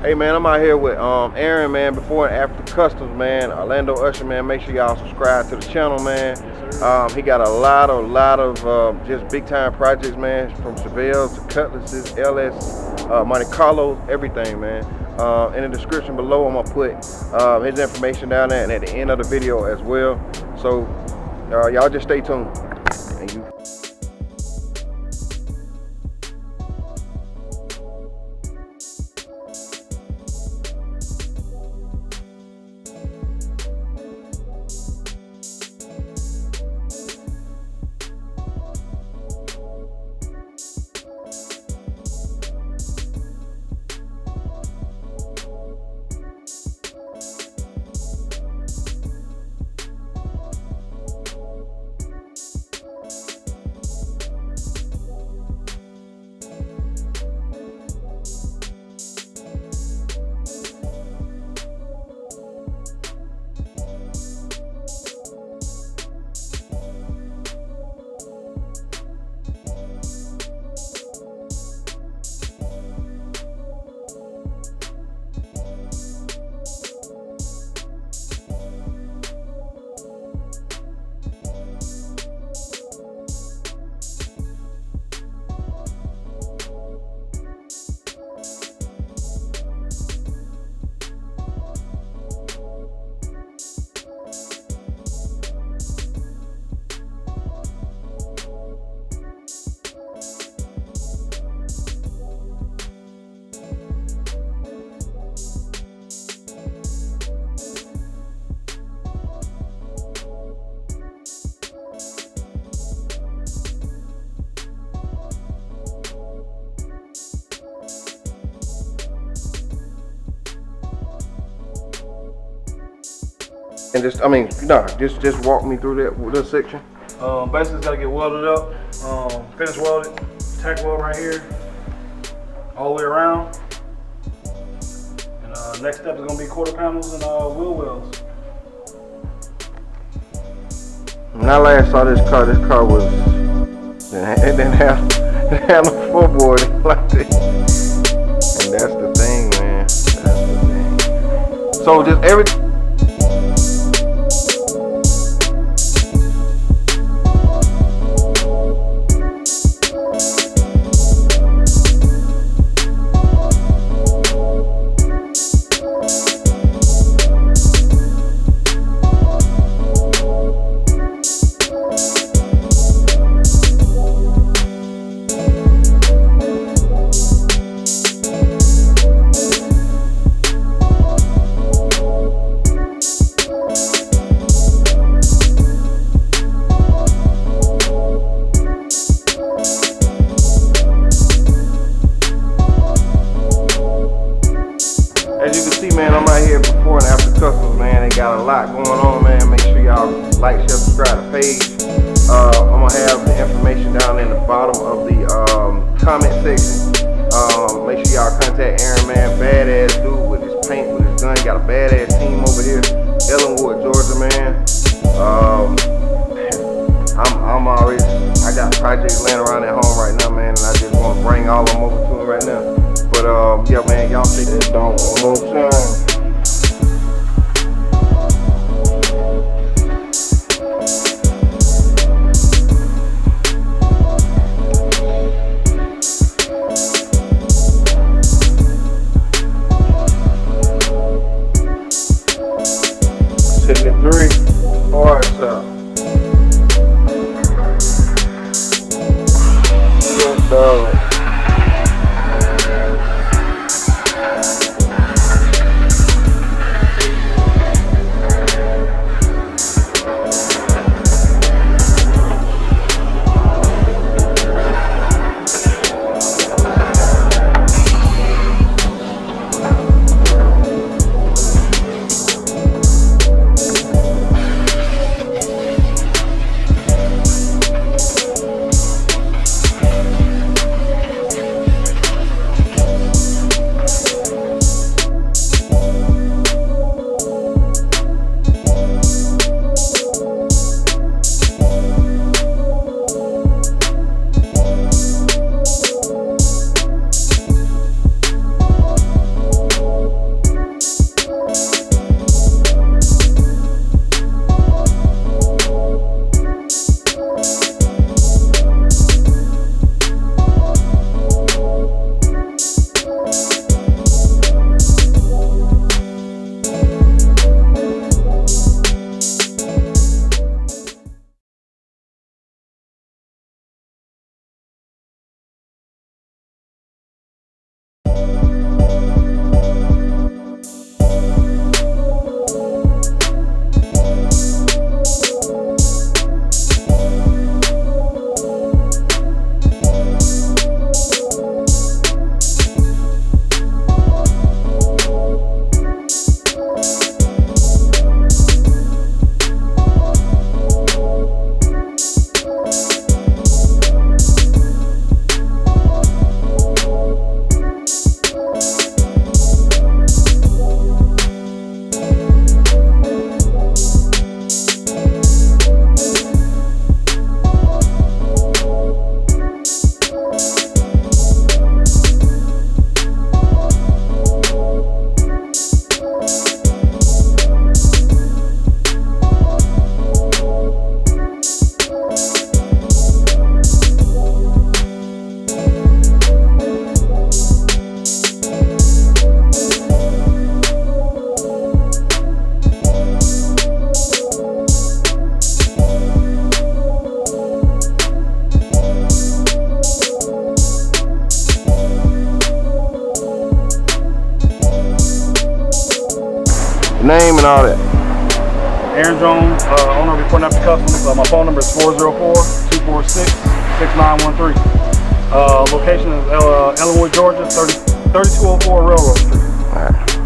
Hey man, I'm out here with Aaron, man, before and after customs, man. Orlando Usher, man. Make sure y'all subscribe to the channel, man. He got a lot of just big time projects, man, from Chevelle's to Cutlasses, LS, Monte Carlos, everything, man. In the description below, I'm gonna put his information down there, and at the end of the video as well. So y'all just stay tuned. Thank you. And just walk me through this section. Basically, it's gotta get welded up, finish welded, tack weld right here, all the way around. And next step is gonna be quarter panels and wheel wells. When I last saw this car was it didn't have no floorboard like this. And that's the thing, man. That's the thing. So just everything. As you can see, man, I'm out here before and after customs, man. They got a lot going on, man. Make sure y'all like, share, subscribe to the page. I'm gonna have the information down in the bottom of the comment section. Make sure y'all contact Aaron, man. Badass dude with his paint, with his gun. Got a badass team over here, ELLENWOOD, Georgia, man. I got projects laying around at home right now, man, and I just want to bring all of them over to him right now. But yeah, man, y'all see this don't want no time. Sitting at 3 parts up. Good dog. Aaron Jones, owner, will be putting up the customers. My phone number is 404-246-6913. Location is Ellenwood, Georgia, 3204 Railroad Street. All right.